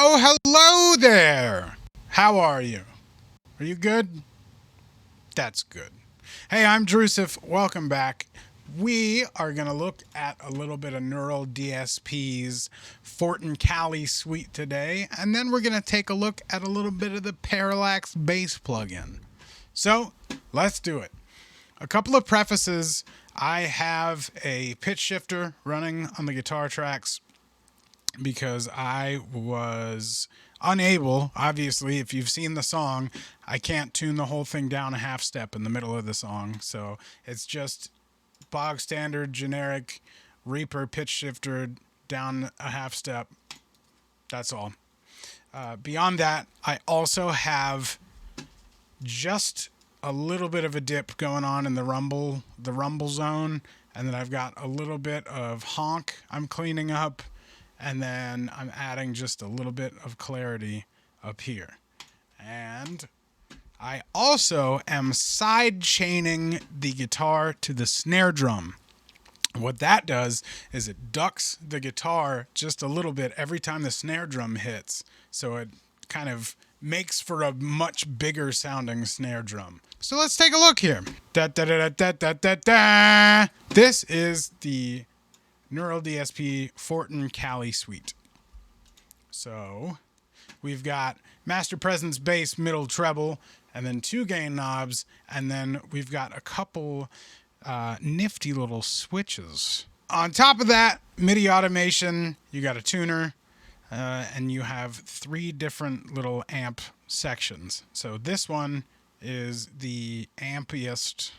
Oh, hello there. How are you? Are you good? That's good. Hey, I'm Drusif. Welcome back. We are going to look at a little bit of Neural DSP's Fortin Cali suite today, and then we're going to take a look at a little bit of the Parallax bass plugin. So, let's do it. A couple of prefaces. I have a pitch shifter running on the guitar tracks because I was unable, obviously, if you've seen the song, I can't tune the whole thing down a half step in the middle of the song. So it's just bog standard, generic Reaper pitch shifter down a half step. That's all. Beyond that, I also have just a little bit of a dip going on in the rumble zone. And then I've got a little bit of honk I'm cleaning up. And then I'm adding just a little bit of clarity up here. And I also am side chaining the guitar to the snare drum. What that does is it ducks the guitar just a little bit every time the snare drum hits. So it kind of makes for a much bigger sounding snare drum. So let's take a look here. Da, da, da, da, da, da, da. This is the Neural DSP Fortin Cali suite. So we've got master presence, bass, middle, treble, and then two gain knobs, and then we've got a couple nifty little switches. On top of that, MIDI automation, you got a tuner, and you have three different little amp sections. So this one is the ampiest.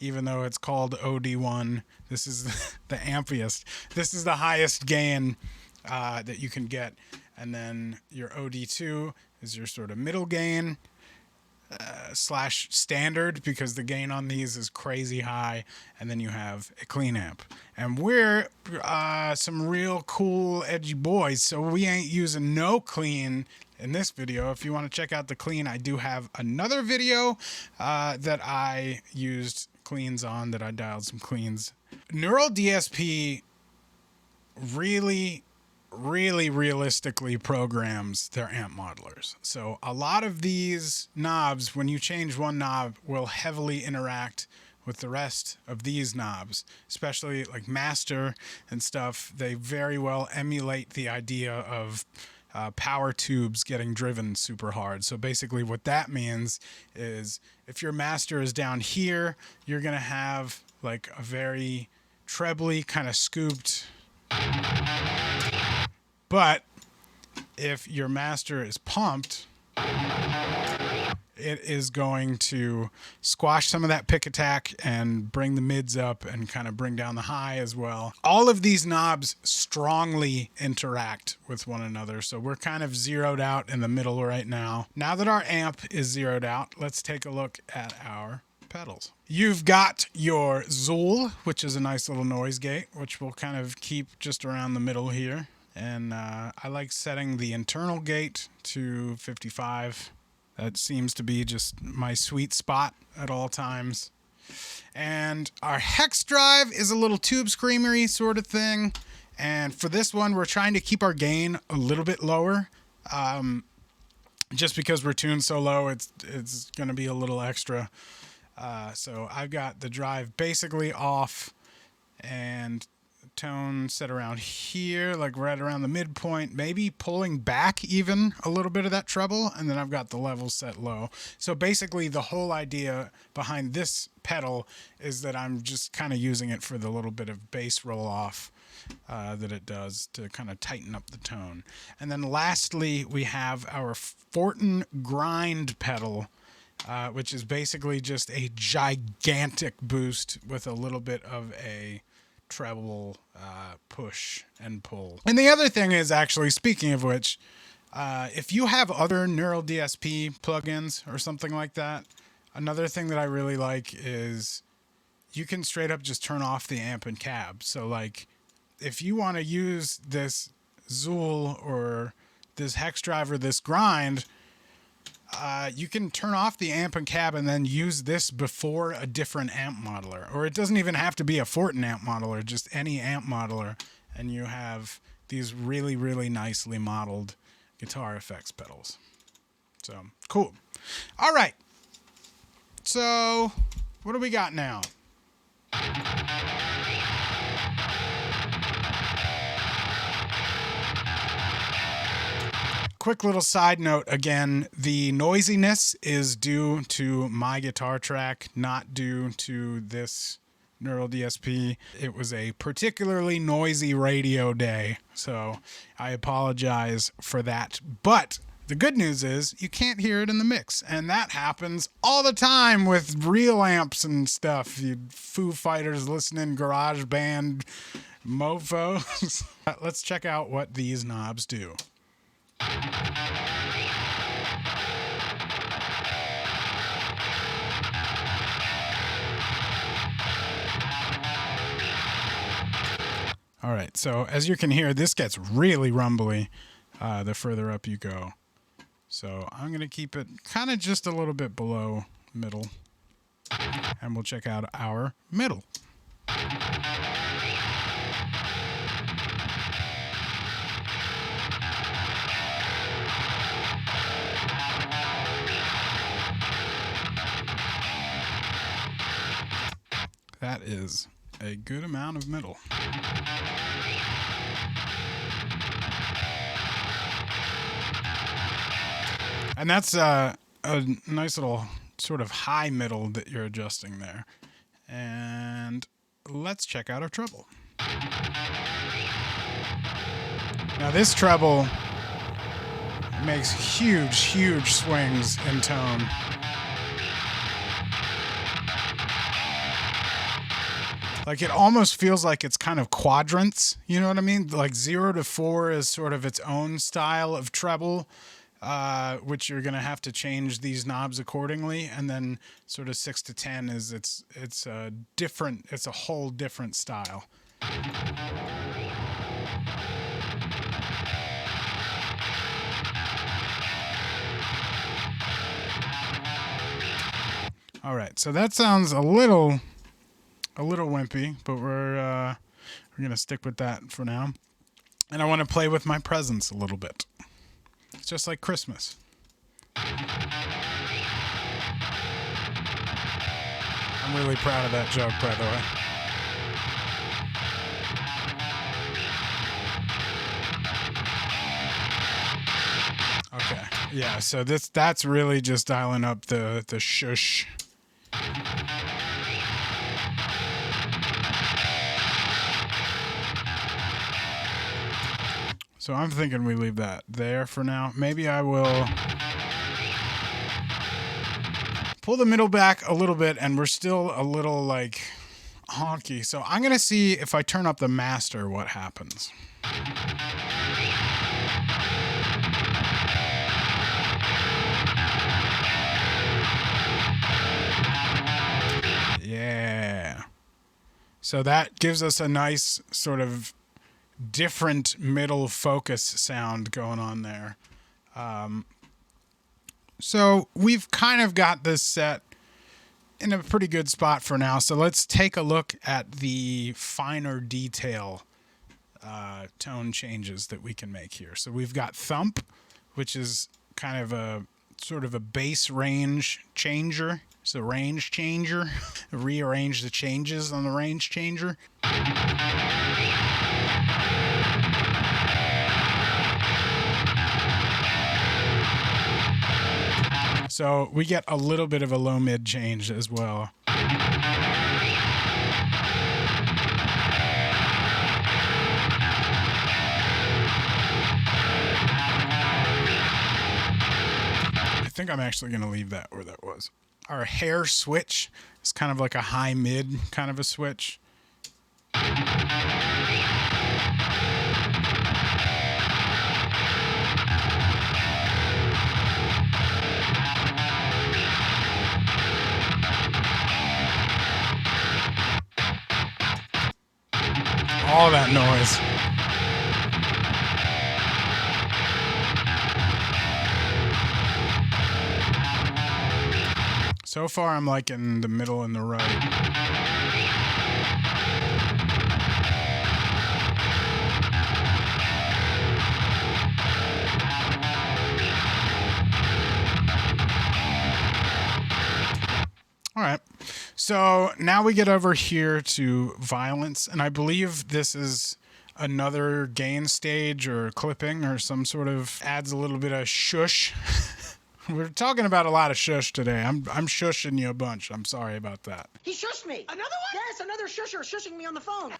Even though it's called OD1, this is the ampiest. This is the highest gain that you can get. And then your OD2 is your sort of middle gain slash standard, because the gain on these is crazy high. And then you have a clean amp. And we're some real cool edgy boys, so we ain't using no clean in this video. If you want to check out the clean, I do have another video that I used cleans on, that I dialed some cleans. Neural DSP really realistically programs their amp modelers. So a lot of these knobs, when you change one knob, will heavily interact with the rest of these knobs, especially like master and stuff. They very well emulate the idea of power tubes getting driven super hard. So basically what that means is if your master is down here, you're going to have like a very trebly kind of scooped. But if your master is pumped, it is going to squash some of that pick attack and bring the mids up and kind of bring down the high as well. All of these knobs strongly interact with one another, so we're kind of zeroed out in the middle right now. Now that our amp is zeroed out, let's take a look at our pedals. You've got your Zool, which is a nice little noise gate, which we'll kind of keep just around the middle here. And I like setting the internal gate to 55. That seems to be just my sweet spot at all times. And our hex drive is a little tube screamery sort of thing. And for this one, we're trying to keep our gain a little bit lower. Just because we're tuned so low, it's going to be a little extra. So I've got the drive basically off and tone set around here, like right around the midpoint, maybe pulling back even a little bit of that treble, and then I've got the level set low. So basically the whole idea behind this pedal is that I'm just kind of using it for the little bit of bass roll off that it does to kind of tighten up the tone. And then lastly, we have our Fortin grind pedal, which is basically just a gigantic boost with a little bit of a treble push and pull. And the other thing is, actually, speaking of which, if you have other Neural DSP plugins or something like that, another thing that I really like is you can straight up just turn off the amp and cab. So like if you want to use this Zool or this hex drive or this grind, you can turn off the amp and cab and then use this before a different amp modeler. Or it doesn't even have to be a Fortin amp modeler, just any amp modeler. And you have these really, really nicely modeled guitar effects pedals. So, cool. All right. So, what do we got now? Quick little side note again, the noisiness is due to my guitar track, not due to this Neural DSP. It was a particularly noisy radio day, so I apologize for that. But the good news is you can't hear it in the mix, and that happens all the time with real amps and stuff. You Foo Fighters listening, garage band mofos. Let's check out what these knobs do. All right, so as you can hear, this gets really rumbly the further up you go. So I'm going to keep it kind of just a little bit below middle, and we'll check out our middle. That is a good amount of middle. And that's a nice little sort of high middle that you're adjusting there. And let's check out our treble. Now this treble makes huge, huge swings in tone. Like it almost feels like it's kind of quadrants, you know what I mean? Like 0 to 4 is sort of its own style of treble, which you're gonna have to change these knobs accordingly, and then sort of 6 to 10 is it's a different, it's a whole different style. All right, so that sounds a little wimpy, but we're gonna stick with that for now. And I want to play with my presents a little bit. It's just like Christmas. I'm really proud of that joke, by the way. Okay, yeah. So that's really just dialing up the shush. So I'm thinking we leave that there for now. Maybe I will pull the middle back a little bit, and we're still a little like honky. So I'm going to see if I turn up the master what happens. Yeah. So that gives us a nice sort of different middle focus sound going on there. So we've kind of got this set in a pretty good spot for now. So let's take a look at the finer detail tone changes that we can make here. So we've got thump, which is kind of a sort of a bass range changer. It's a range changer. Rearrange the changes on the range changer. So we get a little bit of a low mid change as well. I think I'm actually going to leave that where that was. Our hair switch is kind of like a high mid kind of a switch. All that noise. So far, I'm like in the middle and the right. So now we get over here to violence, and I believe this is another gain stage or clipping or some sort of adds a little bit of shush. We're talking about a lot of shush today. I'm shushing you a bunch. I'm sorry about that. He shushed me. Another one? Yes, another shusher shushing me on the phone.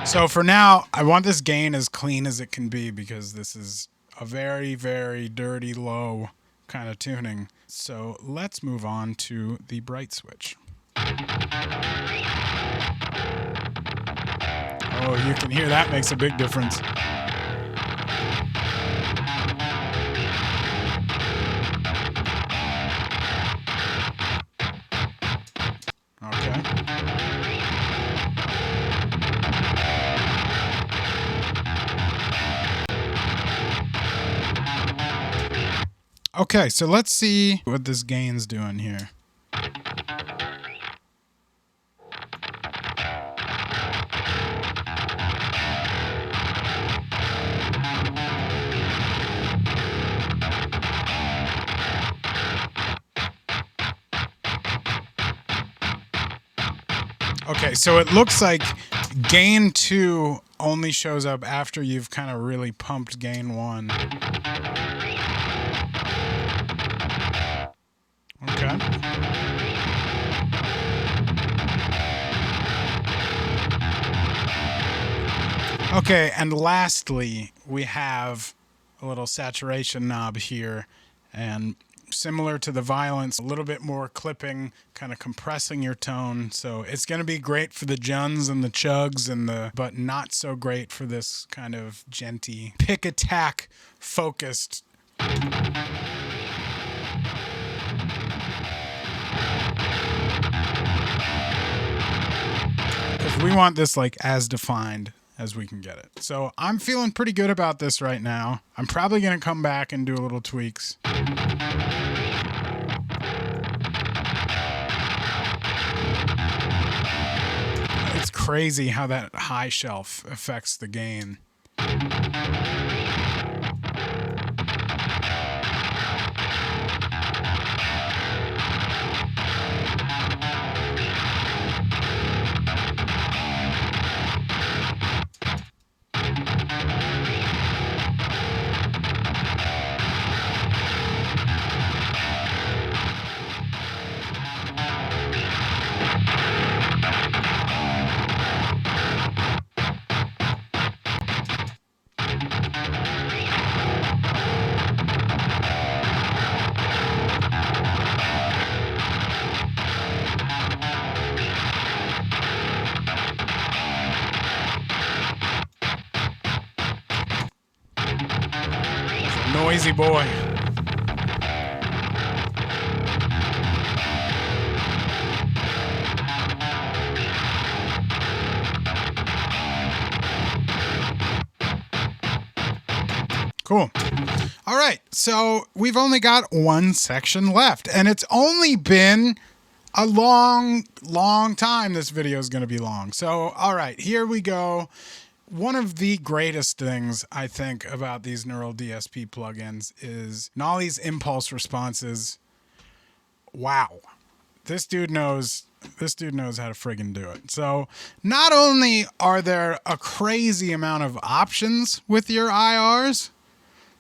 So for now, I want this gain as clean as it can be because this is a very, very dirty low kind of tuning. So let's move on to the bright switch. Oh, you can hear that makes a big difference. Okay, so let's see what this gain's doing here. Okay, so it looks like gain 2 only shows up after you've kind of really pumped gain 1. Okay. Okay, and lastly, we have a little saturation knob here, and similar to the violence, a little bit more clipping, kind of compressing your tone. So it's going to be great for the juns and the chugs but not so great for this kind of genty pick attack focused. Because we want this like as defined as we can get it. So I'm feeling pretty good about this right now. I'm probably going to come back and do a little tweaks. It's crazy how that high shelf affects the gain. Noisy boy. Cool. All right, so we've only got one section left, and it's only been a long time. This video is going to be long. So, all right, here we go. One of the greatest things I think about these Neural DSP plugins is Nolly's impulse responses. Wow. This dude knows how to friggin' do it. So not only are there a crazy amount of options with your IRs,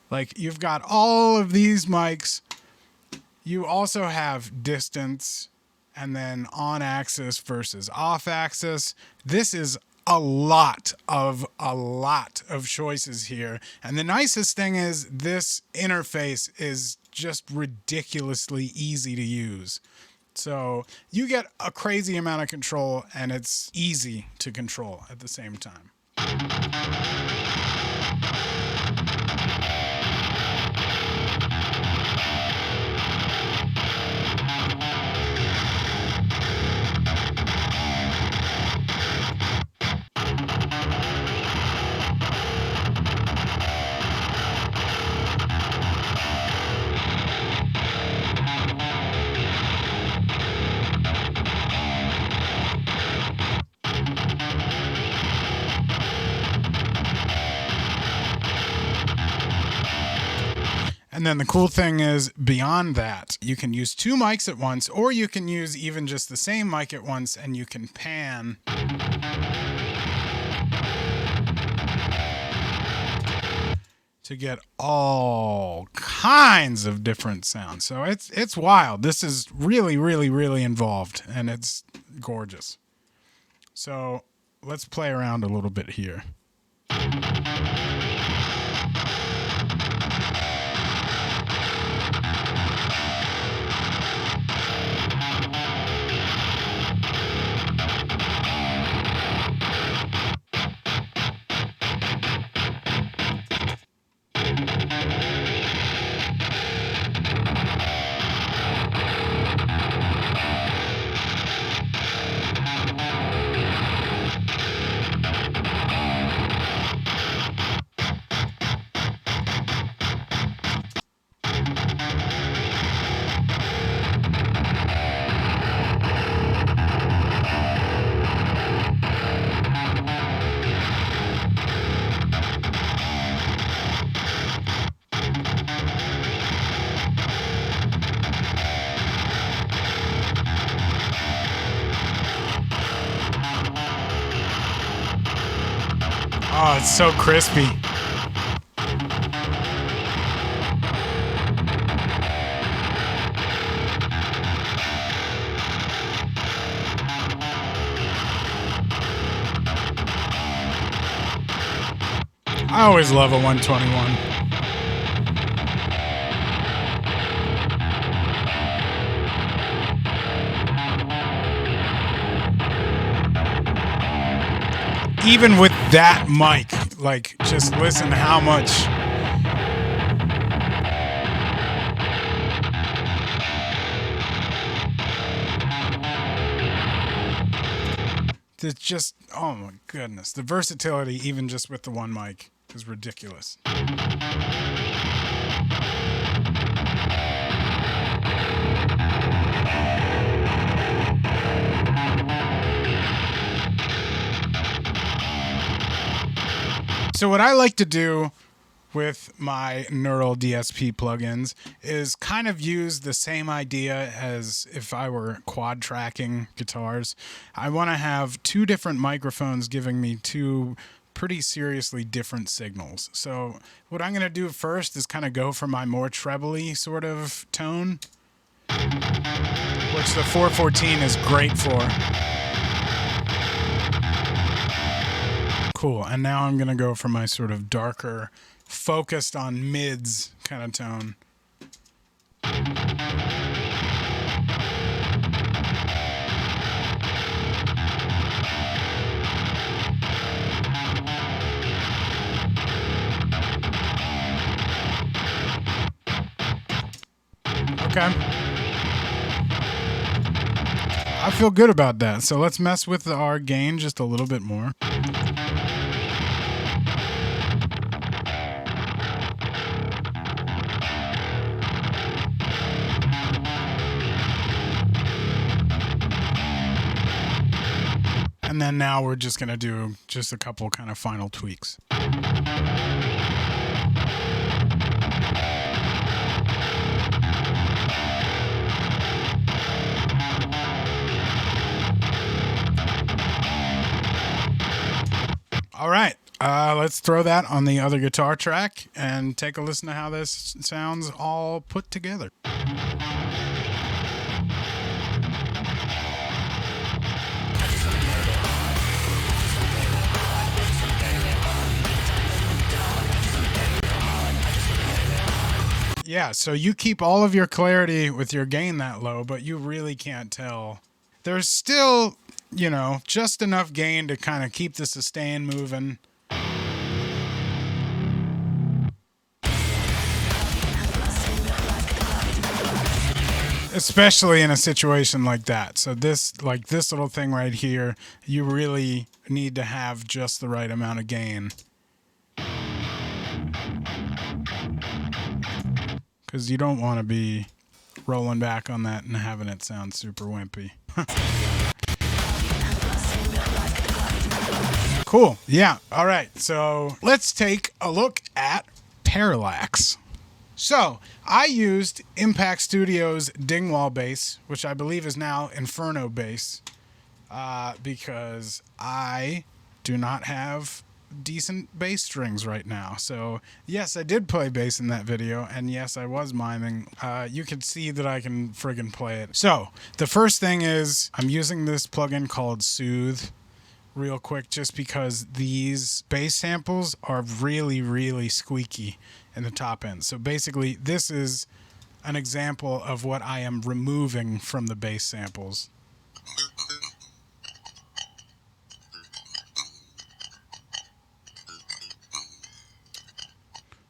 like you've got all of these mics, you also have distance and then on axis versus off axis. This is a lot of choices here. And the nicest thing is this interface is just ridiculously easy to use. So you get a crazy amount of control, and it's easy to control at the same time. And then the cool thing is, beyond that, you can use 2 mics at once, or you can use even just the same mic at once, and you can pan to get all kinds of different sounds. So it's wild. This is really, really, really involved, and it's gorgeous. So let's play around a little bit here. Oh, it's so crispy. I always love a 121. Even with that mic, like, just listen to how much. It's just, oh my goodness. The versatility, even just with the one mic, is ridiculous. So what I like to do with my Neural DSP plugins is kind of use the same idea as if I were quad tracking guitars. I want to have 2 different microphones giving me 2 pretty seriously different signals. So what I'm going to do first is kind of go for my more trebly sort of tone, which the 414 is great for. Cool. And now I'm going to go for my sort of darker, focused on mids kind of tone. Okay. I feel good about that. So let's mess with our gain just a little bit more. And then now we're just going to do just a couple kind of final tweaks. All right, let's throw that on the other guitar track and take a listen to how this sounds all put together. Yeah, so you keep all of your clarity with your gain that low, but you really can't tell. There's still, you know, just enough gain to kind of keep the sustain moving. Especially in a situation like that. So this, like this little thing right here, you really need to have just the right amount of gain. Because you don't want to be rolling back on that and having it sound super wimpy. Cool. Yeah. All right. So let's take a look at Parallax. So I used Impact Studio's Dingwall bass, which I believe is now Inferno bass, because I do not have decent bass strings right now. So yes, I did play bass in that video, and yes, I was miming. You can see that I can friggin' play it. So the first thing is I'm using this plugin called Soothe real quick, just because these bass samples are really, really squeaky in the top end. So basically this is an example of what I am removing from the bass samples.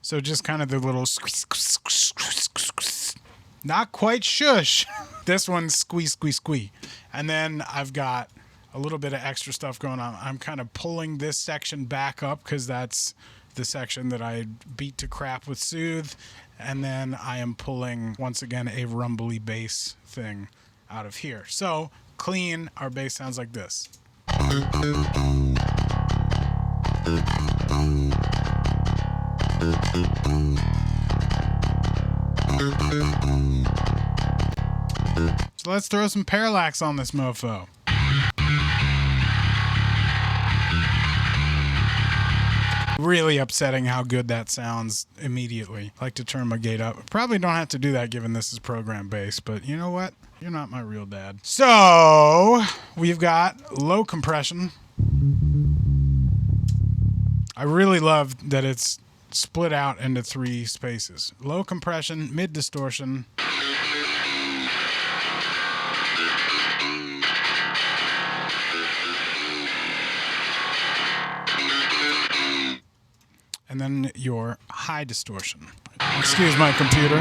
So just kind of the little not quite shush. This one's squee. And then I've got a little bit of extra stuff going on. I'm kind of pulling this section back up because that's the section that I beat to crap with Soothe. And then I am pulling, once again, a rumbly bass thing out of here. So clean, our bass sounds like this. So let's throw some Parallax on this mofo. Really upsetting how good that sounds immediately. I like to turn my gate up. Probably don't have to do that given this is program bass, but you know what? You're not my real dad. So we've got low compression. I really love that it's split out into 3 spaces. Low compression, mid distortion. And then your high distortion. Excuse my computer.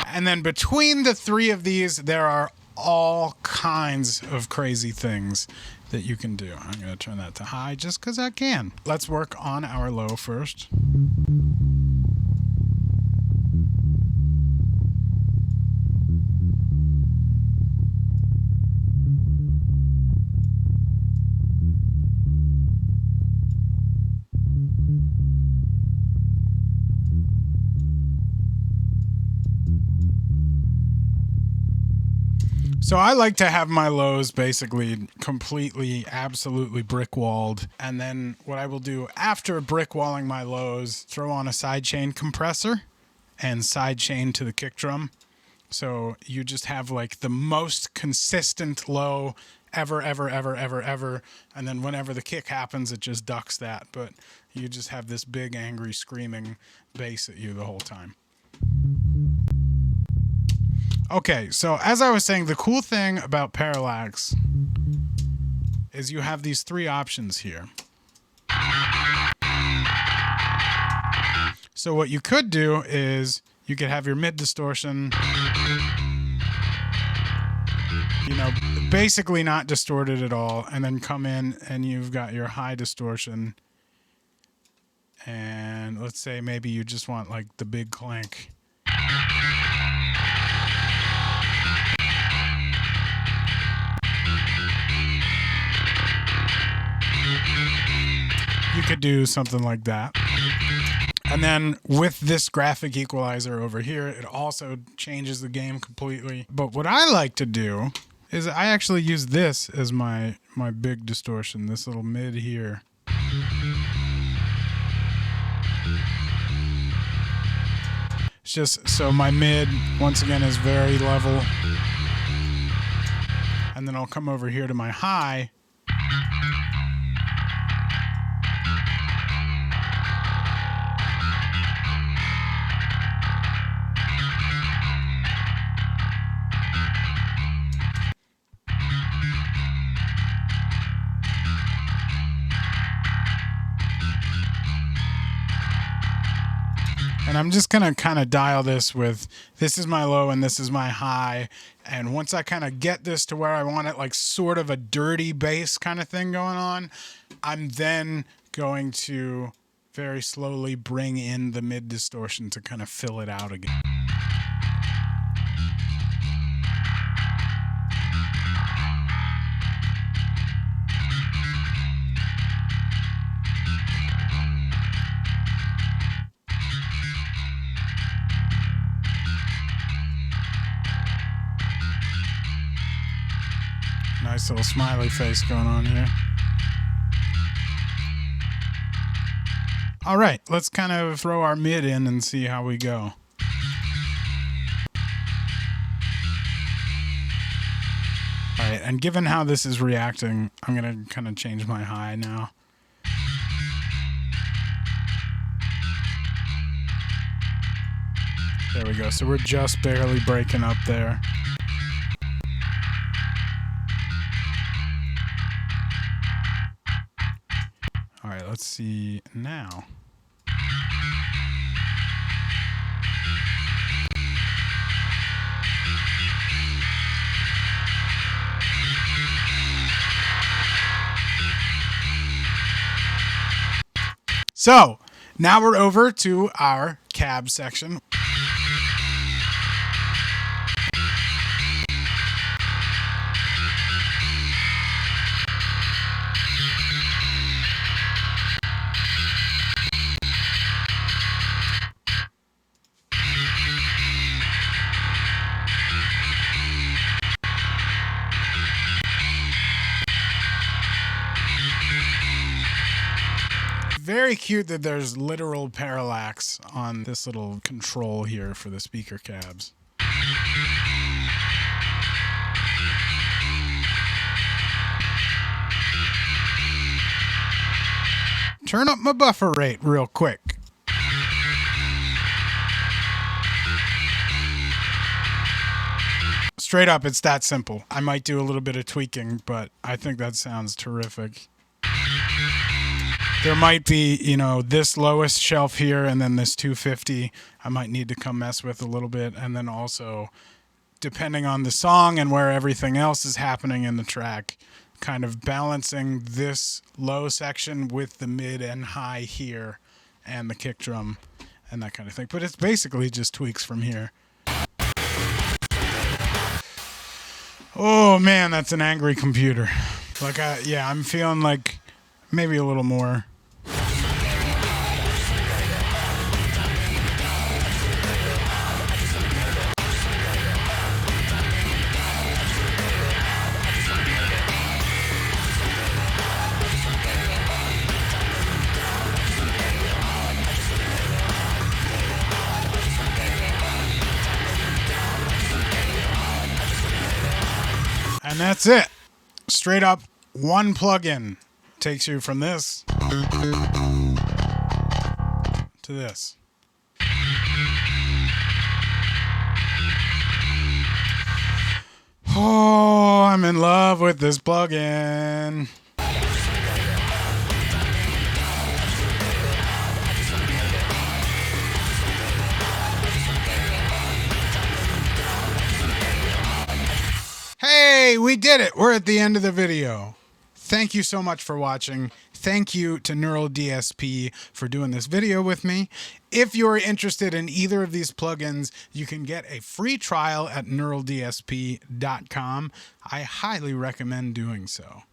And then between the 3 of these, there are all kinds of crazy things that you can do. I'm going to turn that to high just because I can. Let's work on our low first. So I like to have my lows basically completely, absolutely brick-walled. And then what I will do after brick-walling my lows, throw on a sidechain compressor and sidechain to the kick drum. So you just have like the most consistent low ever. And then whenever the kick happens, it just ducks that. But you just have this big, angry, screaming bass at you the whole time. Okay, so as I was saying, the cool thing about Parallax is you have these 3 options here. So what you could do is you could have your mid distortion, you know, basically not distorted at all, and then come in and you've got your high distortion. And let's say maybe you just want like the big clank. You could do something like that. And then with this graphic equalizer over here, it also changes the game completely. But what I like to do is I actually use this as my big distortion, this little mid here. It's just so my mid, once again, is very level. And then I'll come over here to my high. And I'm just going to kind of dial this with, this is my low and this is my high. And once I kind of get this to where I want it, like sort of a dirty bass kind of thing going on, I'm then going to very slowly bring in the mid distortion to kind of fill it out again. Nice little smiley face going on here. All right, let's kind of throw our mid in and see how we go. All right, and given how this is reacting, I'm going to kind of change my high now. There we go. So we're just barely breaking up there. All right, let's see now. So now we're over to our cab section. Very cute that there's literal parallax on this little control here for the speaker cabs. Turn up my buffer rate real quick. Straight up, it's that simple. I might do a little bit of tweaking, but I think that sounds terrific. There might be, you know, this lowest shelf here and then this 250 I might need to come mess with a little bit. And then also, depending on the song and where everything else is happening in the track, kind of balancing this low section with the mid and high here and the kick drum and that kind of thing. But it's basically just tweaks from here. Oh, man, that's an angry computer. Like, yeah, I'm feeling like maybe a little more. And that's it. Straight up, one plugin takes you from this to this. Oh, I'm in love with this plugin. Hey, we did it. We're at the end of the video. Thank you so much for watching. Thank you to Neural DSP for doing this video with me. If you're interested in either of these plugins, you can get a free trial at neuraldsp.com. I highly recommend doing so.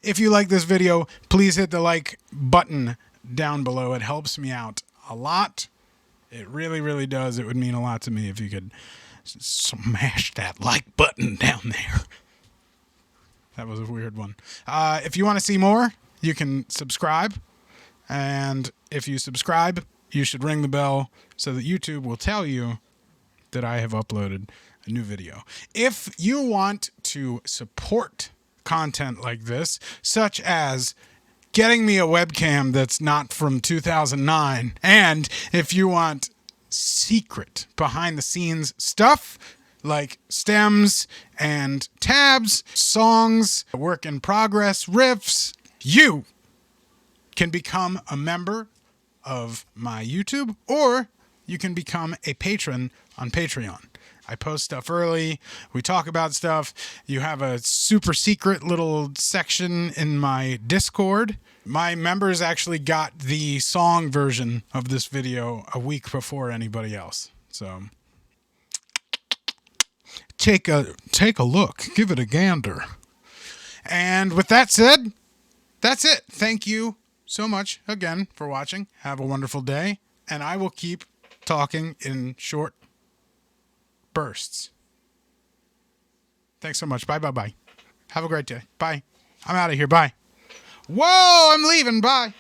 If you like this video, please hit the like button down below. It helps me out a lot. It really, really does. It would mean a lot to me if you could smash that like button down there. That was a weird one. If you want to see more, you can subscribe. And if you subscribe, you should ring the bell so that YouTube will tell you that I have uploaded a new video. If you want to support content like this, such as getting me a webcam that's not from 2009, and if you want secret behind the scenes stuff like stems and tabs, songs, work in progress, riffs, you can become a member of my YouTube, or you can become a patron on Patreon. I post stuff early. We talk about stuff. You have a super secret little section in my Discord. My members actually got the song version of this video a week before anybody else. So take a look. Give it a gander. And with that said, that's it. Thank you so much again for watching. Have a wonderful day. And I will keep talking in short bursts. Thanks so much. Bye. Have a great day. Bye. I'm out of here. Bye. Whoa, I'm leaving. Bye.